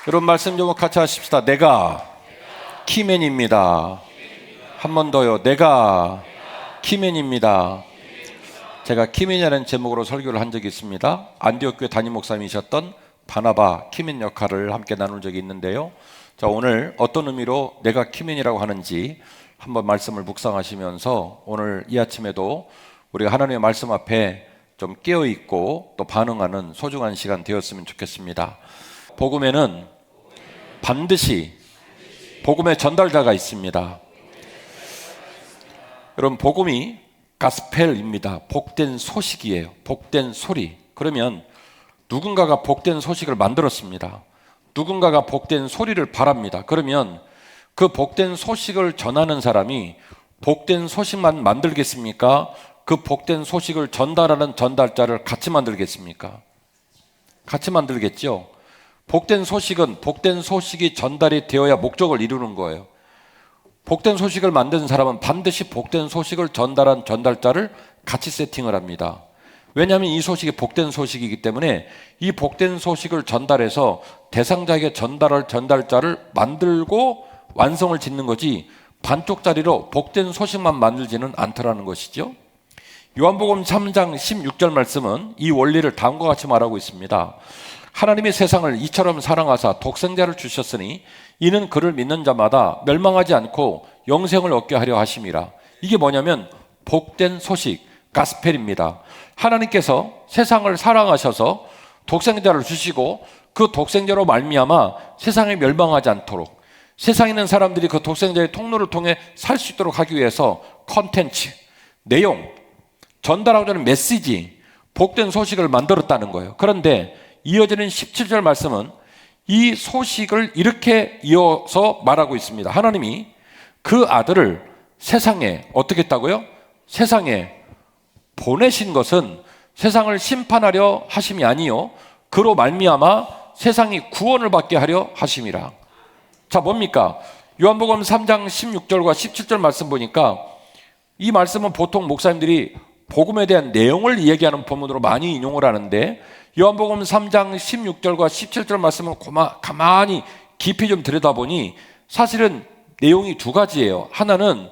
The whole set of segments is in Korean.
여러분 말씀 좀 같이 하십시다. 내가 키맨입니다. 한 번 더요. 내가 키맨입니다. 제가 키맨이라는 제목으로 설교를 한 적이 있습니다. 안디옥 교회 담임 목사님이셨던 바나바 키맨 역할을 함께 나눌 적이 있는데요. 자, 오늘 어떤 의미로 내가 키맨이라고 하는지 한번 말씀을 묵상하시면서 오늘 이 아침에도 우리가 하나님의 말씀 앞에 좀 깨어있고 또 반응하는 소중한 시간 되었으면 좋겠습니다. 복음에는 반드시 복음의 전달자가 있습니다. 여러분, 복음이 가스펠입니다. 복된 소식이에요. 복된 소리. 그러면 누군가가 복된 소식을 만들었습니다. 누군가가 복된 소리를 바랍니다. 그러면 그 복된 소식을 전하는 사람이 복된 소식만 만들겠습니까? 그 복된 소식을 전달하는 전달자를 같이 만들겠습니까? 같이 만들겠죠. 복된 소식은 복된 소식이 전달이 되어야 목적을 이루는 거예요. 복된 소식을 만든 사람은 반드시 복된 소식을 전달한 전달자를 같이 세팅을 합니다. 왜냐하면 이 소식이 복된 소식이기 때문에 이 복된 소식을 전달해서 대상자에게 전달할 전달자를 만들고 완성을 짓는 거지 반쪽짜리로 복된 소식만 만들지는 않더라는 것이죠. 요한복음 3장 16절 말씀은 이 원리를 다음과 같이 말하고 있습니다. 하나님이 세상을 이처럼 사랑하사 독생자를 주셨으니 이는 그를 믿는 자마다 멸망하지 않고 영생을 얻게 하려 하심이라. 이게 뭐냐면 복된 소식, 가스펠입니다. 하나님께서 세상을 사랑하셔서 독생자를 주시고 그 독생자로 말미암아 세상에 멸망하지 않도록 세상에 있는 사람들이 그 독생자의 통로를 통해 살 수 있도록 하기 위해서 컨텐츠, 내용, 전달하고자 하는 메시지, 복된 소식을 만들었다는 거예요. 그런데 이어지는 17절 말씀은 이 소식을 이렇게 이어서 말하고 있습니다. 하나님이 그 아들을 세상에 어떻게 했다고요? 세상에 보내신 것은 세상을 심판하려 하심이 아니요 그로 말미암아 세상이 구원을 받게 하려 하심이라. 자, 뭡니까? 요한복음 3장 16절과 17절 말씀 보니까 이 말씀은 보통 목사님들이 복음에 대한 내용을 이야기하는 본문으로 많이 인용을 하는데 요한복음 3장 16절과 17절 말씀을 가만히 깊이 좀 들여다보니 사실은 내용이 두 가지예요. 하나는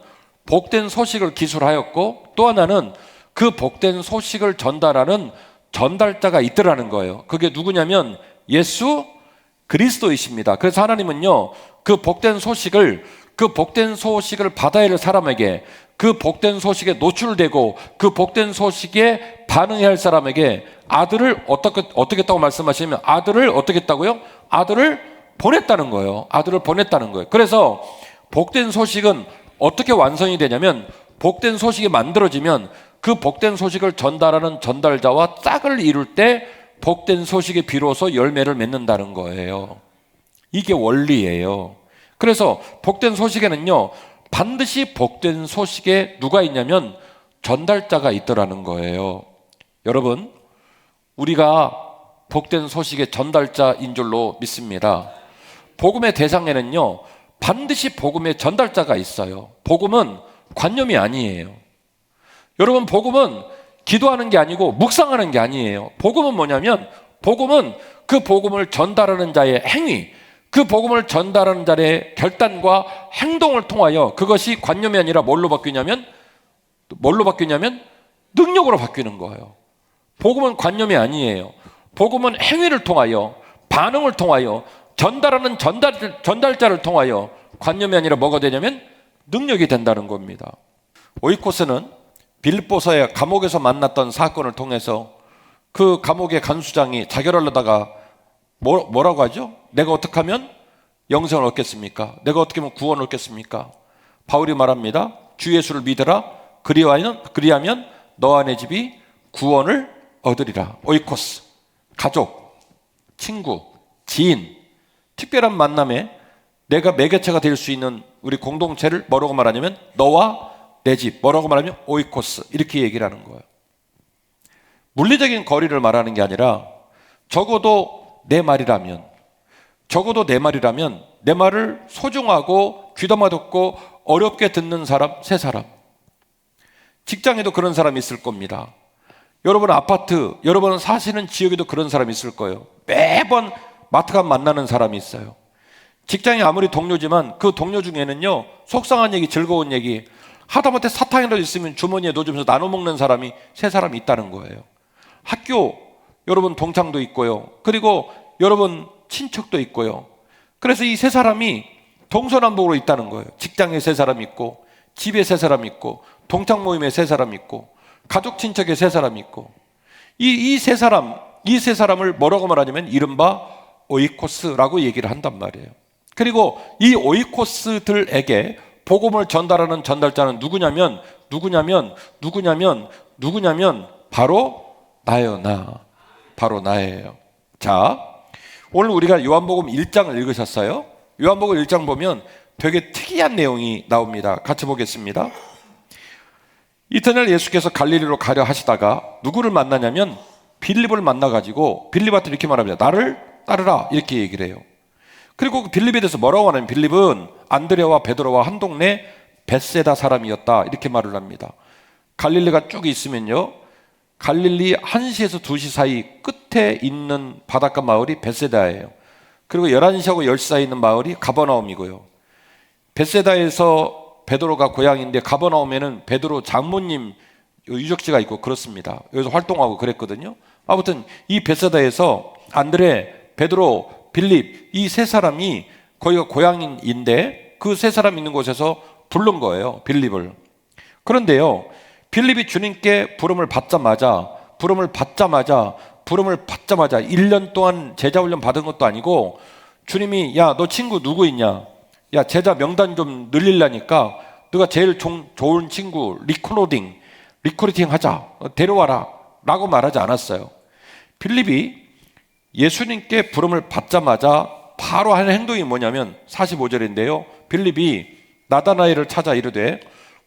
복된 소식을 기술하였고 또 하나는 그 복된 소식을 전달하는 전달자가 있더라는 거예요. 그게 누구냐면 예수 그리스도이십니다. 그래서 하나님은요, 그 복된 소식을 받아야 할 사람에게, 그 복된 소식에 노출되고 그 복된 소식에 반응해야 할 사람에게 아들을 어떻게 했다고 말씀하시면 아들을 어떻게 했다고요? 아들을 보냈다는 거예요. 아들을 보냈다는 거예요. 그래서 복된 소식은 어떻게 완성이 되냐면 복된 소식이 만들어지면 그 복된 소식을 전달하는 전달자와 짝을 이룰 때 복된 소식이 비로소 열매를 맺는다는 거예요. 이게 원리예요. 그래서 복된 소식에는요, 반드시 복된 소식에 누가 있냐면 전달자가 있더라는 거예요. 여러분, 우리가 복된 소식의 전달자인 줄로 믿습니다. 복음의 대상에는요, 반드시 복음의 전달자가 있어요. 복음은 관념이 아니에요. 여러분, 복음은 기도하는 게 아니고 묵상하는 게 아니에요. 복음은 뭐냐면 복음은 그 복음을 전달하는 자의 행위, 그 복음을 전달하는 자의 결단과 행동을 통하여 그것이 관념이 아니라 뭘로 바뀌냐면 능력으로 바뀌는 거예요. 복음은 관념이 아니에요. 복음은 행위를 통하여, 반응을 통하여, 전달하는 전달자를 통하여 관념이 아니라 뭐가 되냐면 능력이 된다는 겁니다. 오이코스는 빌립보서의 감옥에서 만났던 사건을 통해서 그 감옥의 간수장이 자결하려다가 뭐라고 하죠? 내가 어떻게 하면 영생을 얻겠습니까? 내가 어떻게 하면 구원을 얻겠습니까? 바울이 말합니다. 주 예수를 믿으라. 그리하면 너와 내 집이 구원을 얻으리라. 오이코스, 가족, 친구, 지인, 특별한 만남에 내가 매개체가 될 수 있는 우리 공동체를 뭐라고 말하냐면 너와 내 집, 뭐라고 말하면 오이코스, 이렇게 얘기를 하는 거예요. 물리적인 거리를 말하는 게 아니라 적어도 내 말이라면 내 말을 소중하고 귀담아 듣고 어렵게 듣는 사람, 세 사람. 직장에도 그런 사람이 있을 겁니다. 여러분 아파트, 여러분 사시는 지역에도 그런 사람이 있을 거예요. 매번 마트 가면 만나는 사람이 있어요. 직장이 아무리 동료지만 그 동료 중에는요, 속상한 얘기, 즐거운 얘기, 하다못해 사탕이라도 있으면 주머니에 넣어주면서 나눠 먹는 사람이 세 사람이 있다는 거예요. 학교 여러분 동창도 있고요. 그리고 여러분 친척도 있고요. 그래서 이 세 사람이 동서남북으로 있다는 거예요. 직장에 세 사람 있고, 집에 세 사람 있고, 동창 모임에 세 사람 있고, 가족 친척에 세 사람 있고, 이 세 사람을 뭐라고 말하냐면 이른바 오이코스라고 얘기를 한단 말이에요. 그리고 이 오이코스들에게 복음을 전달하는 전달자는 누구냐면 바로 나예요. 바로 나예요. 자, 오늘 우리가 요한복음 1장을 읽으셨어요? 요한복음 1장 보면 되게 특이한 내용이 나옵니다. 같이 보겠습니다. 이튿날 예수께서 갈릴리로 가려 하시다가 누구를 만나냐면 빌립을 만나가지고 빌립한테 이렇게 말합니다. 나를 따르라 이렇게 얘기를 해요. 그리고 그 빌립에 대해서 뭐라고 하냐면 빌립은 안드레와 베드로와 한 동네 벳세다 사람이었다 이렇게 말을 합니다. 갈릴리가 쭉 있으면요, 갈릴리 1시에서 2시 사이 끝에 있는 바닷가 마을이 벳세다예요. 그리고 11시하고 10시 사이에 있는 마을이 가버나움이고요. 벳세다에서 베드로가 고향인데 가버나움에는 베드로 장모님 유적지가 있고 그렇습니다. 여기서 활동하고 그랬거든요. 아무튼 이 벳세다에서 안드레, 베드로, 빌립 이 세 사람이 거기가 고향인데 그 세 사람 있는 곳에서 부른 거예요. 빌립을. 그런데요, 빌립이 주님께 부름을 받자마자 1년 동안 제자 훈련 받은 것도 아니고 주님이 야, 너 친구 누구 있냐? 야, 제자 명단 좀 늘리려니까 너가 제일 좋은 친구 리크루팅 하자. 데려와라 라고 말하지 않았어요. 빌립이 예수님께 부름을 받자마자 바로 하는 행동이 뭐냐면 45절인데요. 빌립이 나다나엘을 찾아 이르되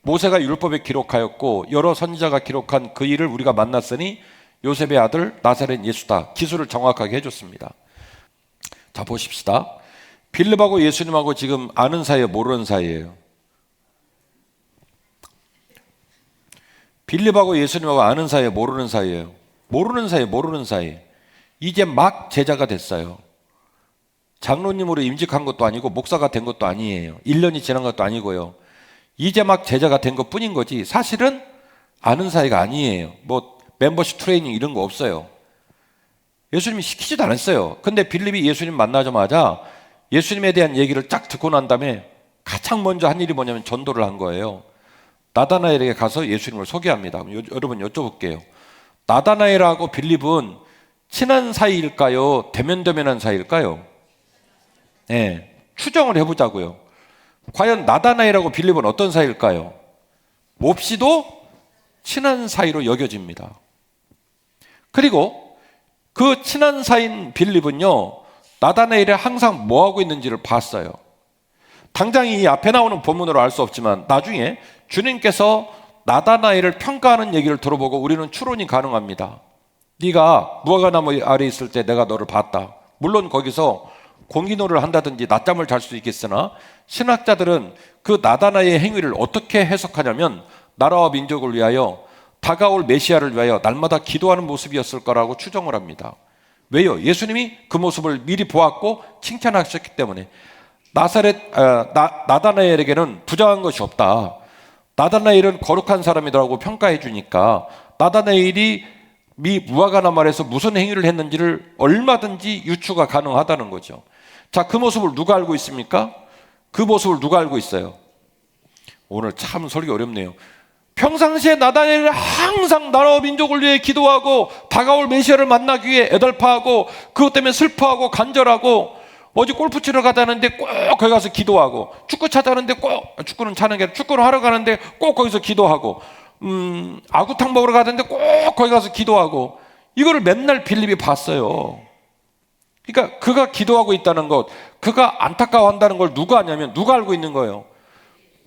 모세가 율법에 기록하였고 여러 선지자가 기록한 그 일을 우리가 만났으니 요셉의 아들 나사렛 예수다. 기술을 정확하게 해줬습니다. 자, 보십시다. 빌립하고 예수님하고 지금 아는 사이에 모르는 사이예요. 빌립하고 예수님하고 아는 사이에 모르는 사이예요. 모르는 사이. 이제 막 제자가 됐어요. 장로님으로 임직한 것도 아니고 목사가 된 것도 아니에요. 1년이 지난 것도 아니고요. 이제 막 제자가 된 것 뿐인 거지 사실은 아는 사이가 아니에요. 뭐 멤버십 트레이닝 이런 거 없어요. 예수님이 시키지도 않았어요. 근데 빌립이 예수님 만나자마자 예수님에 대한 얘기를 쫙 듣고 난 다음에 가장 먼저 한 일이 뭐냐면 전도를 한 거예요. 나다나엘에게 가서 예수님을 소개합니다. 여러분 여쭤볼게요. 나다나엘하고 빌립은 친한 사이일까요? 대면대면한 사이일까요? 네, 추정을 해보자고요. 과연 나다나엘하고 빌립은 어떤 사이일까요? 몹시도 친한 사이로 여겨집니다. 그리고 그 친한 사이인 빌립은요, 나다나엘이 항상 뭐하고 있는지를 봤어요. 당장 이 앞에 나오는 본문으로 알 수 없지만 나중에 주님께서 나다나엘을 평가하는 얘기를 들어보고 우리는 추론이 가능합니다. 네가 무화과나무 아래 있을 때 내가 너를 봤다. 물론 거기서 공기놀이를 한다든지 낮잠을 잘 수도 있겠으나 신학자들은 그 나다나엘의 행위를 어떻게 해석하냐면 나라와 민족을 위하여 다가올 메시아를 위하여 날마다 기도하는 모습이었을 거라고 추정을 합니다. 왜요? 예수님이 그 모습을 미리 보았고 칭찬하셨기 때문에. 나다나엘에게는 부정한 것이 없다. 나다나엘은 거룩한 사람이라고 평가해 주니까 나다나엘이 무화과나무 아래에서 무슨 행위를 했는지를 얼마든지 유추가 가능하다는 거죠. 자, 그 모습을 누가 알고 있습니까? 그 모습을 누가 알고 있어요? 오늘 참 설교 어렵네요. 평상시에 나다나엘은 항상 나라와 민족을 위해 기도하고 다가올 메시아를 만나기 위해 애달파하고 그것 때문에 슬퍼하고 간절하고 어디 골프 치러 가자는데 꼭 거기 가서 기도하고 축구 차자는데 꼭 축구는 차는 게 아니라 축구를 하러 가는데 꼭 거기서 기도하고 아구탕 먹으러 가는데 꼭 거기 가서 기도하고 이거를 맨날 빌립이 봤어요. 그러니까 그가 기도하고 있다는 것, 그가 안타까워한다는 걸 누가 아냐면 누가 알고 있는 거예요?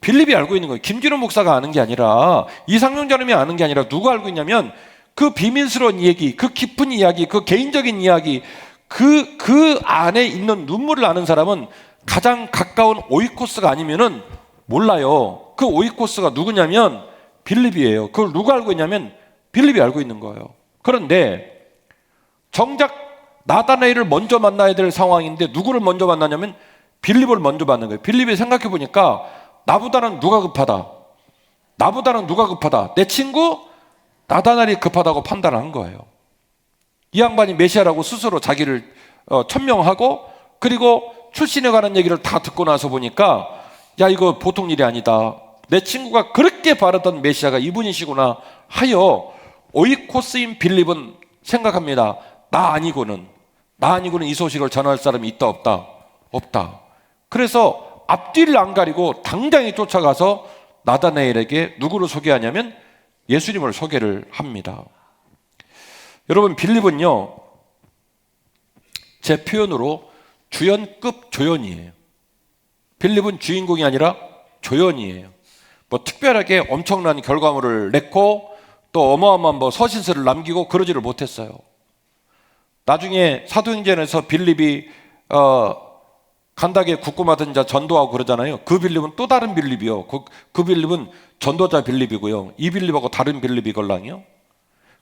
빌립이 알고 있는 거예요. 김진호 목사가 아는 게 아니라 이상용 자님이 아는 게 아니라 누가 알고 있냐면 그 비밀스러운 얘기, 그 깊은 이야기, 그 개인적인 이야기, 그 안에 있는 눈물을 아는 사람은 가장 가까운 오이코스가 아니면은 몰라요. 그 오이코스가 누구냐면 빌립이에요. 그걸 누가 알고 있냐면 빌립이 알고 있는 거예요. 그런데 정작 나다나엘을 먼저 만나야 될 상황인데 누구를 먼저 만나냐면 빌립을 먼저 만난 거예요. 빌립이 생각해 보니까 나보다는 누가 급하다. 나보다는 누가 급하다. 내 친구 나다나엘이 급하다고 판단한 거예요. 이 양반이 메시아라고 스스로 자기를 천명하고 그리고 출신에 관한 얘기를 다 듣고 나서 보니까 야 이거 보통 일이 아니다. 내 친구가 그렇게 바라던 메시아가 이분이시구나 하여 오이코스인 빌립은 생각합니다. 나 아니고는 이 소식을 전할 사람이 있다 없다? 없다. 그래서 앞뒤를 안 가리고 당장에 쫓아가서 나다나엘에게 누구를 소개하냐면 예수님을 소개를 합니다. 여러분 빌립은요 제 표현으로 주연급 조연이에요. 빌립은 주인공이 아니라 조연이에요. 뭐 특별하게 엄청난 결과물을 냈고 또 어마어마한 뭐 서신서를 남기고 그러지를 못했어요. 나중에 사도행전에서 빌립이 간닥에 국고 맞은 자 전도하고 그러잖아요. 그 빌립은 또 다른 빌립이요. 그 빌립은 전도자 빌립이고요. 이 빌립하고 다른 빌립이걸랑요.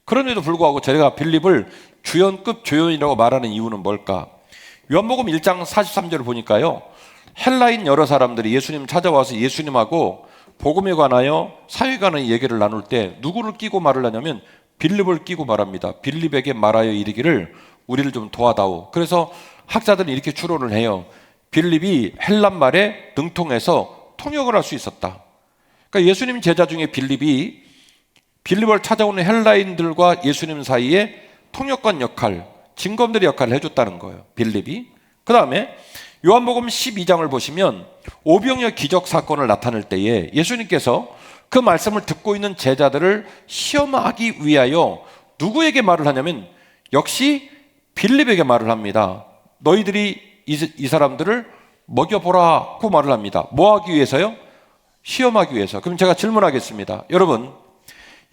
그런데도 불구하고 제가 빌립을 주연급 조연이라고 말하는 이유는 뭘까? 요한복음 1장 43절을 보니까요. 헬라인 여러 사람들이 예수님 찾아와서 예수님하고 복음에 관하여 사회에 관한 얘기를 나눌 때 누구를 끼고 말을 하냐면 빌립을 끼고 말합니다. 빌립에게 말하여 이르기를 우리를 좀 도와다오. 그래서 학자들은 이렇게 추론을 해요. 빌립이 헬란 말에 능통해서 통역을 할 수 있었다. 그러니까 예수님 제자 중에 빌립을 찾아오는 헬라인들과 예수님 사이에 통역관 역할, 증검들의 역할을 해줬다는 거예요. 빌립이. 그 다음에 요한복음 12장을 보시면 오병이어 기적 사건을 나타낼 때에 예수님께서 그 말씀을 듣고 있는 제자들을 시험하기 위하여 누구에게 말을 하냐면 역시 빌립에게 말을 합니다. 너희들이 이 사람들을 먹여보라고 말을 합니다. 뭐 하기 위해서요? 시험하기 위해서. 그럼 제가 질문하겠습니다. 여러분,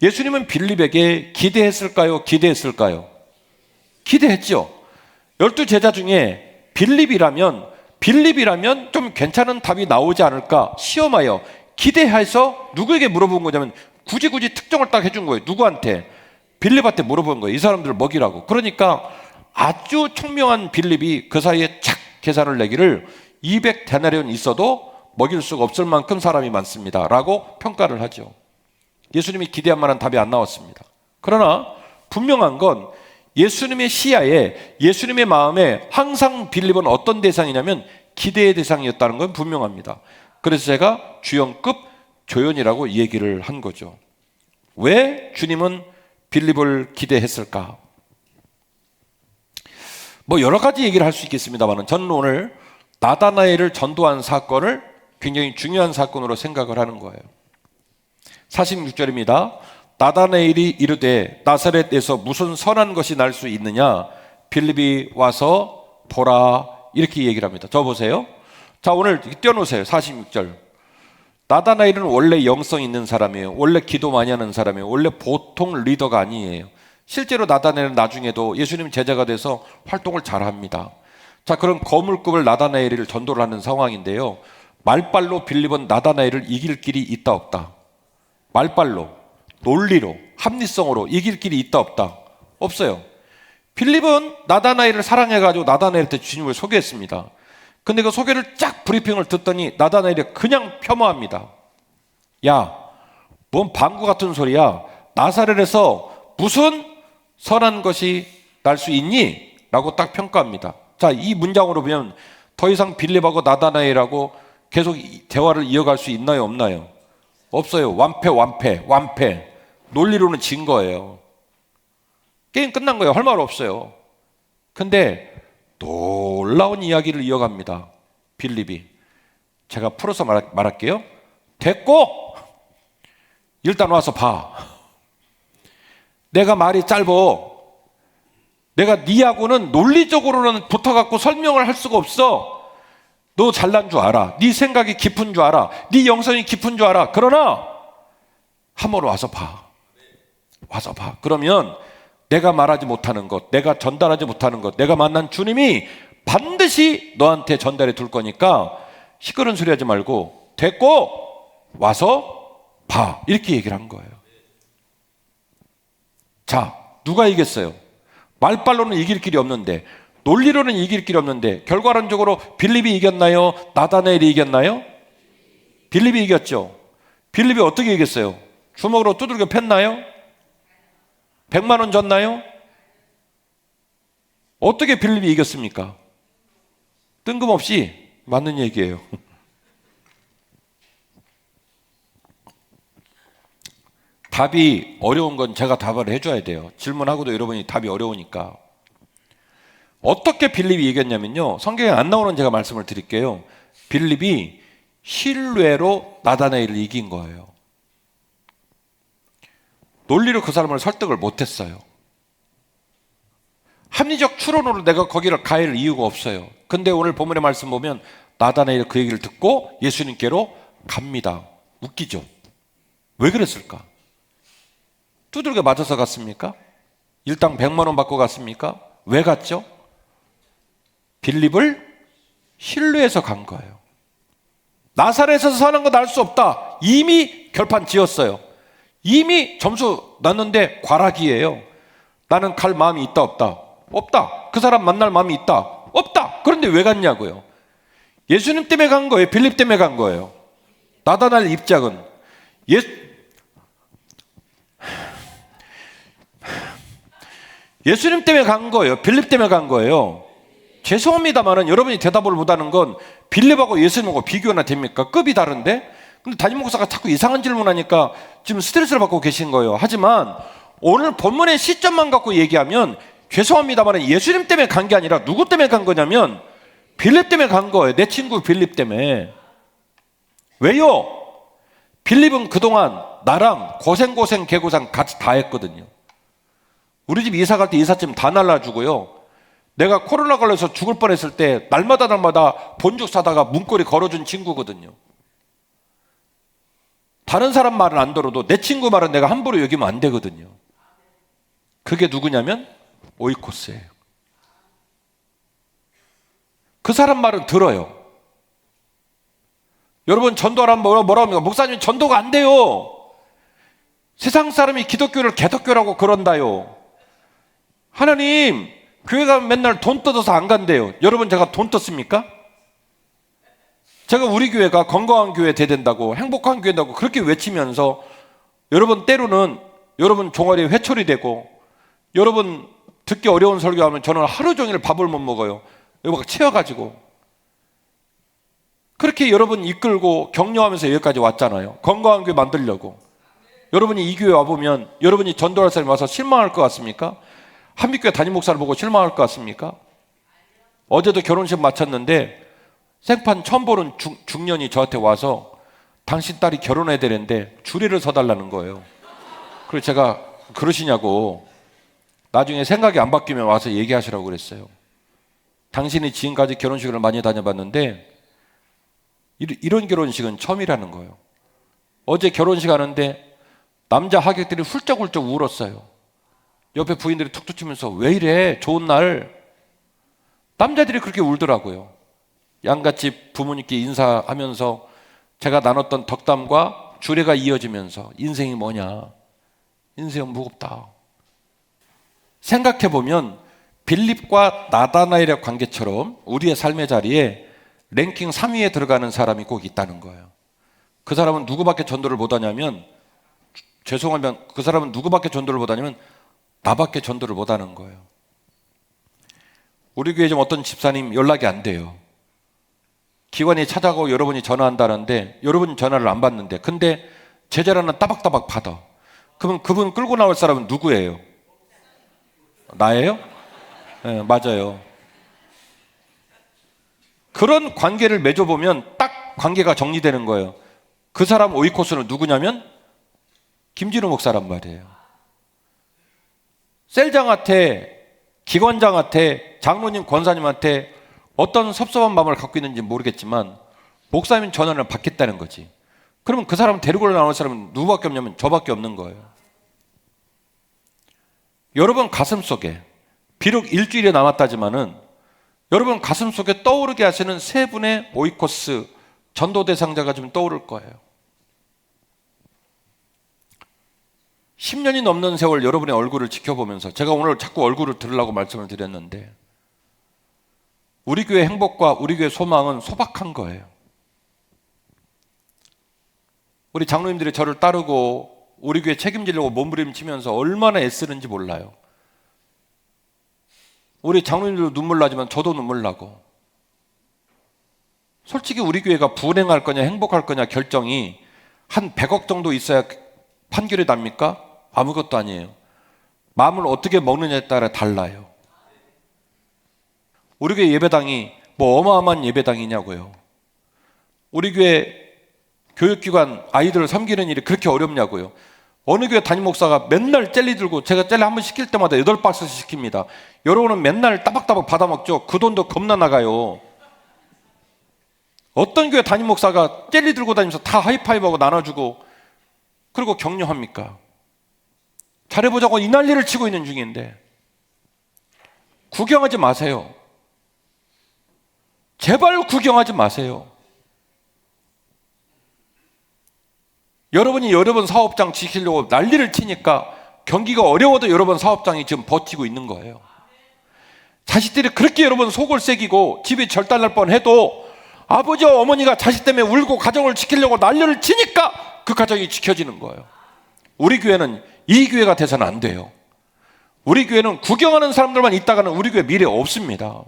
예수님은 빌립에게 기대했을까요? 기대했을까요? 기대했죠. 12제자 중에 빌립이라면 좀 괜찮은 답이 나오지 않을까 시험하여 기대해서 누구에게 물어본 거냐면 굳이 특정을 딱 해준 거예요. 누구한테? 빌립한테 물어본 거예요. 이 사람들을 먹이라고. 그러니까 아주 총명한 빌립이 그 사이에 착 계산을 내기를 200데나리온 있어도 먹일 수가 없을 만큼 사람이 많습니다 라고 평가를 하죠. 예수님이 기대한 만한 답이 안 나왔습니다. 그러나 분명한 건 예수님의 시야에 예수님의 마음에 항상 빌립은 어떤 대상이냐면 기대의 대상이었다는 건 분명합니다. 그래서 제가 주연급 조연이라고 얘기를 한 거죠. 왜 주님은 빌립을 기대했을까? 뭐 여러 가지 얘기를 할 수 있겠습니다만 저는 오늘 나다나엘을 전도한 사건을 굉장히 중요한 사건으로 생각을 하는 거예요. 46절입니다. 나다나엘이 이르되 나사렛에서 무슨 선한 것이 날 수 있느냐? 빌립이 와서 보라. 이렇게 얘기를 합니다. 저 보세요. 자, 오늘 띄워놓으세요. 46절. 나다나엘은 원래 영성 있는 사람이에요. 원래 기도 많이 하는 사람이에요. 원래 보통 리더가 아니에요. 실제로 나다나엘은 나중에도 예수님 제자가 돼서 활동을 잘합니다. 자, 그럼 거물급을 나다나엘을 전도를 하는 상황인데요. 말빨로 빌립은 나다나엘을 이길 길이 있다 없다? 말빨로, 논리로, 합리성으로 이길 길이 있다 없다? 없어요. 빌립은 나다나엘을 사랑해가지고 나다나엘한테 주님을 소개했습니다. 근데 그 소개를 쫙 브리핑을 듣더니 나다나엘이 그냥 폄하합니다. 야, 뭔 방구 같은 소리야. 나사렛에서 무슨 선한 것이 날 수 있니? 라고 딱 평가합니다. 자, 이 문장으로 보면 더 이상 빌립하고 나다나엘하고 계속 대화를 이어갈 수 있나요? 없나요? 없어요. 완패. 논리로는 진 거예요. 게임 끝난 거예요. 할 말 없어요. 근데 놀라운 이야기를 이어갑니다. 빌립이. 제가 풀어서 말할게요. 됐고 일단 와서 봐. 내가 말이 짧어. 내가 니하고는 논리적으로는 붙어갖고 설명을 할 수가 없어. 너 잘난 줄 알아. 네 생각이 깊은 줄 알아. 네 영성이 깊은 줄 알아. 그러나 한번 와서 봐. 와서 봐. 그러면 내가 말하지 못하는 것, 내가 전달하지 못하는 것, 내가 만난 주님이 반드시 너한테 전달해 둘 거니까 시끄러운 소리 하지 말고 됐고 와서 봐. 이렇게 얘기를 한 거예요. 자, 누가 이겼어요? 말발로는 이길 길이 없는데, 논리로는 이길 길이 없는데, 결과론적으로 빌립이 이겼나요? 나다나엘이 이겼나요? 빌립이 이겼죠. 빌립이 어떻게 이겼어요? 주먹으로 두들겨 팼나요? 100만 원 줬나요? 어떻게 빌립이 이겼습니까? 뜬금없이. 맞는 얘기예요. 답이 어려운 건 제가 답을 해줘야 돼요. 질문하고도 여러분이 답이 어려우니까. 어떻게 빌립이 이겼냐면요, 성경에 안 나오는 제가 말씀을 드릴게요. 빌립이 신뢰로 나다나엘을 이긴 거예요. 논리로 그 사람을 설득을 못했어요. 합리적 추론으로 내가 거기를 가야 할 이유가 없어요. 근데 오늘 본문의 말씀 보면 나다나엘 그 얘기를 듣고 예수님께로 갑니다. 웃기죠? 왜 그랬을까? 두들겨 맞아서 갔습니까? 일당 100만 원 받고 갔습니까? 왜 갔죠? 빌립을 신뢰해서 간 거예요. 나사렛에서 사는 건 알 수 없다. 이미 결판 지었어요. 이미 점수 났는데 과락이에요. 나는 갈 마음이 있다 없다? 없다. 그 사람 만날 마음이 있다? 없다. 그런데 왜 갔냐고요? 예수님 때문에 간 거예요? 빌립 때문에 간 거예요? 나다나엘 입장은 예수님 때문에 간 거예요? 빌립 때문에 간 거예요? 죄송합니다만은 여러분이 대답을 못하는 건 빌립하고 예수님하고 비교나 됩니까? 급이 다른데? 근데 담임 목사가 자꾸 이상한 질문하니까 지금 스트레스를 받고 계신 거예요. 하지만 오늘 본문의 시점만 갖고 얘기하면 죄송합니다만은 예수님 때문에 간 게 아니라 누구 때문에 간 거냐면 빌립 때문에 간 거예요. 내 친구 빌립 때문에. 왜요? 빌립은 그동안 나랑 고생 개고생 같이 다 했거든요. 우리 집 이사 갈 때 이삿짐 다 날라주고요. 내가 코로나 걸려서 죽을 뻔했을 때 날마다 본죽 사다가 문고리 걸어준 친구거든요. 다른 사람 말은 안 들어도 내 친구 말은 내가 함부로 여기면 안 되거든요. 그게 누구냐면 오이코스예요. 그 사람 말은 들어요. 여러분 전도하라면 뭐라고 합니까? 목사님 전도가 안 돼요. 세상 사람이 기독교를 개독교라고 그런다요. 하나님 교회가 맨날 돈 뜯어서 안 간대요. 여러분 제가 돈 떴습니까? 제가 우리 교회가 건강한 교회 돼된다고 행복한 교회다고 그렇게 외치면서 여러분 때로는 여러분 종아리에 회초리 되고 여러분 듣기 어려운 설교하면 저는 하루 종일 밥을 못 먹어요. 여기가 채워가지고 그렇게 여러분 이끌고 격려하면서 여기까지 왔잖아요. 건강한 교회 만들려고. 여러분이 이 교회 와보면 여러분이 전도할 사람이 와서 실망할 것 같습니까? 한빛교회 담임 목사를 보고 실망할 것 같습니까? 어제도 결혼식 마쳤는데 생판 처음 보는 중년이 저한테 와서 당신 딸이 결혼해야 되는데 주례를 서달라는 거예요. 그래서 제가 그러시냐고 나중에 생각이 안 바뀌면 와서 얘기하시라고 그랬어요. 당신이 지금까지 결혼식을 많이 다녀봤는데 이런 결혼식은 처음이라는 거예요. 어제 결혼식 하는데 남자 하객들이 훌쩍훌쩍 울었어요. 옆에 부인들이 툭툭 치면서 왜 이래 좋은 날. 남자들이 그렇게 울더라고요. 양같이 부모님께 인사하면서 제가 나눴던 덕담과 주례가 이어지면서 인생이 뭐냐, 인생은 무겁다. 생각해보면 빌립과 나다나엘의 관계처럼 우리의 삶의 자리에 랭킹 3위에 들어가는 사람이 꼭 있다는 거예요. 그 사람은 누구밖에 전도를 못하냐면, 죄송하면 그 사람은 누구밖에 전도를 못하냐면 나밖에 전도를 못하는 거예요. 우리 교회 좀 어떤 집사님 연락이 안 돼요. 기관이 찾아가고 여러분이 전화한다는데 여러분 전화를 안 받는데, 근데 제 전화는 따박따박 받아. 그러면 그분 끌고 나올 사람은 누구예요? 나예요? 네, 맞아요. 그런 관계를 맺어보면 딱 관계가 정리되는 거예요. 그 사람 오이코스는 누구냐면 김진우 목사란 말이에요. 셀장한테, 기관장한테, 장로님, 권사님한테 어떤 섭섭한 마음을 갖고 있는지 모르겠지만 목사님 전화를 받겠다는 거지. 그러면 그 사람 데리고 나올 사람은 누구밖에 없냐면 저밖에 없는 거예요. 여러분 가슴속에 비록 일주일이 남았다지만은 여러분 가슴속에 떠오르게 하시는 세 분의 오이코스 전도 대상자가 좀 떠오를 거예요. 10년이 넘는 세월 여러분의 얼굴을 지켜보면서 제가 오늘 자꾸 얼굴을 들으려고 말씀을 드렸는데 우리 교회 행복과 우리 교회 소망은 소박한 거예요. 우리 장로님들이 저를 따르고 우리 교회 책임지려고 몸부림치면서 얼마나 애쓰는지 몰라요. 우리 장로님들도 눈물 나지만 저도 눈물 나고. 솔직히 우리 교회가 불행할 거냐 행복할 거냐 결정이 한 100억 정도 있어야 판결이 납니까? 아무것도 아니에요. 마음을 어떻게 먹느냐에 따라 달라요. 우리 교회 예배당이 뭐 어마어마한 예배당이냐고요. 우리 교회 교육기관 아이들을 섬기는 일이 그렇게 어렵냐고요. 어느 교회 담임 목사가 맨날 젤리 들고, 제가 젤리 한번 시킬 때마다 8박스씩 시킵니다. 여러분은 맨날 따박따박 받아먹죠. 그 돈도 겁나 나가요. 어떤 교회 담임 목사가 젤리 들고 다니면서 다 하이파이브하고 나눠주고 그리고 격려합니까? 잘해보자고 이 난리를 치고 있는 중인데 구경하지 마세요. 제발 구경하지 마세요. 여러분이 여러 번 사업장 지키려고 난리를 치니까 경기가 어려워도 여러 번 사업장이 지금 버티고 있는 거예요. 자식들이 그렇게 여러 번 속을 새기고 집이 절단날 뻔해도 아버지와 어머니가 자식 때문에 울고 가정을 지키려고 난리를 치니까 그 가정이 지켜지는 거예요. 우리 교회는 이 교회가 돼서는 안 돼요. 우리 교회는 구경하는 사람들만 있다가는 우리 교회 미래 없습니다.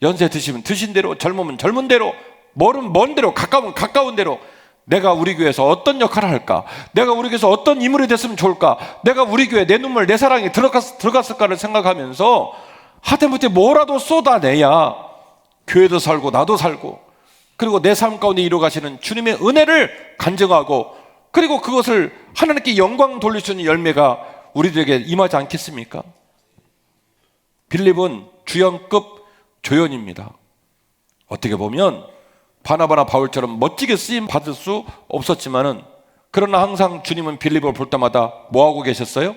연세 드시면 드신 대로, 젊으면 젊은 대로, 멀으면 먼 대로, 가까우면 가까운 대로 내가 우리 교회에서 어떤 역할을 할까? 내가 우리 교회에서 어떤 인물이 됐으면 좋을까? 내가 우리 교회에 내 눈물, 내 사랑이 들어갔을까를 생각하면서 하다못해 뭐라도 쏟아내야 교회도 살고 나도 살고 그리고 내 삶 가운데 이루어가시는 주님의 은혜를 간증하고 그리고 그것을 하나님께 영광 돌릴 수 있는 열매가 우리들에게 임하지 않겠습니까? 빌립은 주연급 조연입니다. 어떻게 보면 바나바나 바울처럼 멋지게 쓰임 받을 수 없었지만은 그러나 항상 주님은 빌립을 볼 때마다 뭐 하고 계셨어요?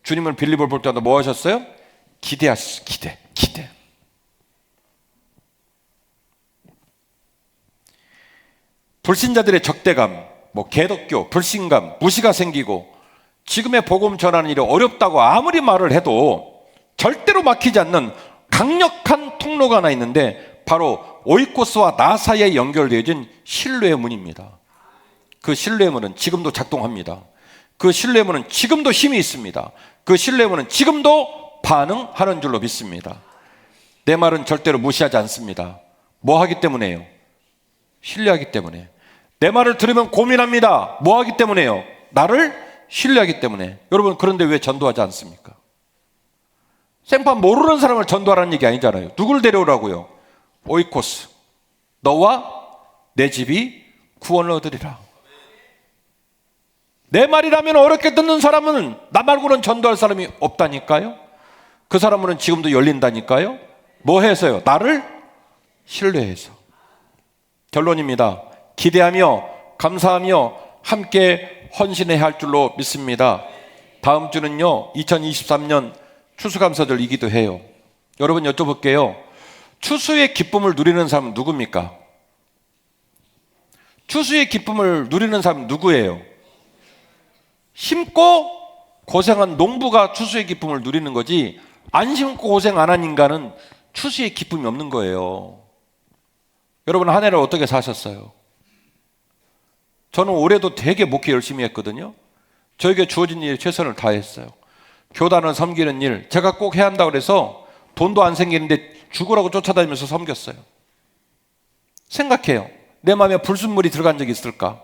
주님은 빌립을 볼 때마다 뭐 하셨어요? 기대하셨어요. 기대. 불신자들의 적대감, 개독교, 불신감, 무시가 생기고 지금의 복음 전하는 일이 어렵다고 아무리 말을 해도 절대로 막히지 않는 강력한 통로가 하나 있는데 바로 오이코스와 나 사이에 연결되어진 신뢰의 문입니다. 그 신뢰의 문은 지금도 작동합니다. 그 신뢰의 문은 지금도 힘이 있습니다. 그 신뢰의 문은 지금도 반응하는 줄로 믿습니다. 내 말은 절대로 무시하지 않습니다. 뭐 하기 때문에요? 신뢰하기 때문에. 내 말을 들으면 고민합니다. 뭐 하기 때문에요? 나를 신뢰하기 때문에. 여러분 그런데 왜 전도하지 않습니까? 생판 모르는 사람을 전도하라는 얘기 아니잖아요. 누굴 데려오라고요? 오이코스, 너와 내 집이 구원을 얻으리라. 내 말이라면 어렵게 듣는 사람은 나 말고는 전도할 사람이 없다니까요. 그 사람은 지금도 열린다니까요. 뭐 해서요? 나를 신뢰해서. 결론입니다. 기대하며 감사하며 함께 헌신해야 할 줄로 믿습니다. 다음 주는요 2023년 추수감사절이기도 해요. 여러분 여쭤볼게요. 추수의 기쁨을 누리는 사람은 누굽니까? 추수의 기쁨을 누리는 사람은 누구예요? 심고 고생한 농부가 추수의 기쁨을 누리는 거지 안 심고 고생 안 한 인간은 추수의 기쁨이 없는 거예요. 여러분 한 해를 어떻게 사셨어요? 저는 올해도 되게 목회 열심히 했거든요. 저에게 주어진 일에 최선을 다했어요. 교단을 섬기는 일 제가 꼭 해야 한다고 그래서 돈도 안 생기는데 죽으라고 쫓아다니면서 섬겼어요. 생각해요. 내 마음에 불순물이 들어간 적이 있을까?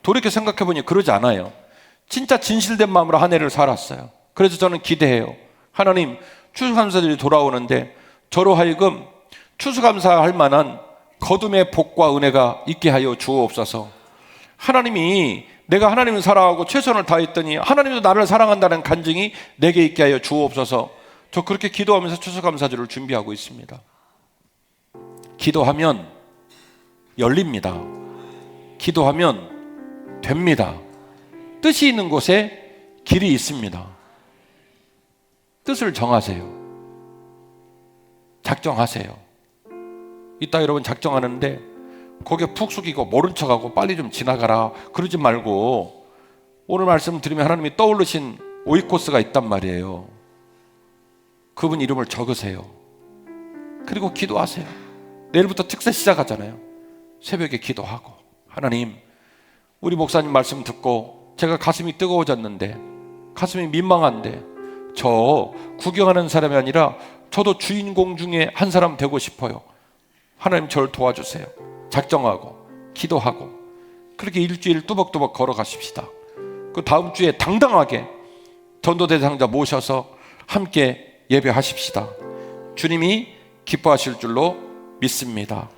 돌이켜 생각해보니 그러지 않아요. 진짜 진실된 마음으로 한 해를 살았어요. 그래서 저는 기대해요. 하나님 추수감사절이 돌아오는데 저로 하여금 추수감사할 만한 거듭의 복과 은혜가 있게 하여 주옵소서. 하나님이 내가 하나님을 사랑하고 최선을 다했더니 하나님도 나를 사랑한다는 간증이 내게 있게 하여 주옵소서. 저 그렇게 기도하면서 추수감사절을 준비하고 있습니다. 기도하면 열립니다. 기도하면 됩니다. 뜻이 있는 곳에 길이 있습니다. 뜻을 정하세요. 작정하세요. 이따 여러분 작정하는데 고개 푹 숙이고 모른 척하고 빨리 좀 지나가라 그러지 말고 오늘 말씀 들으면 하나님이 떠오르신 오이코스가 있단 말이에요. 그분 이름을 적으세요. 그리고 기도하세요. 내일부터 특세 시작하잖아요. 새벽에 기도하고, 하나님, 우리 목사님 말씀 듣고 제가 가슴이 뜨거워졌는데, 가슴이 민망한데, 저 구경하는 사람이 아니라 저도 주인공 중에 한 사람 되고 싶어요. 하나님 저를 도와주세요. 작정하고 기도하고 그렇게 일주일 뚜벅뚜벅 걸어가십시다. 그 다음 주에 당당하게 전도대상자 모셔서 함께 예배하십시다. 주님이 기뻐하실 줄로 믿습니다.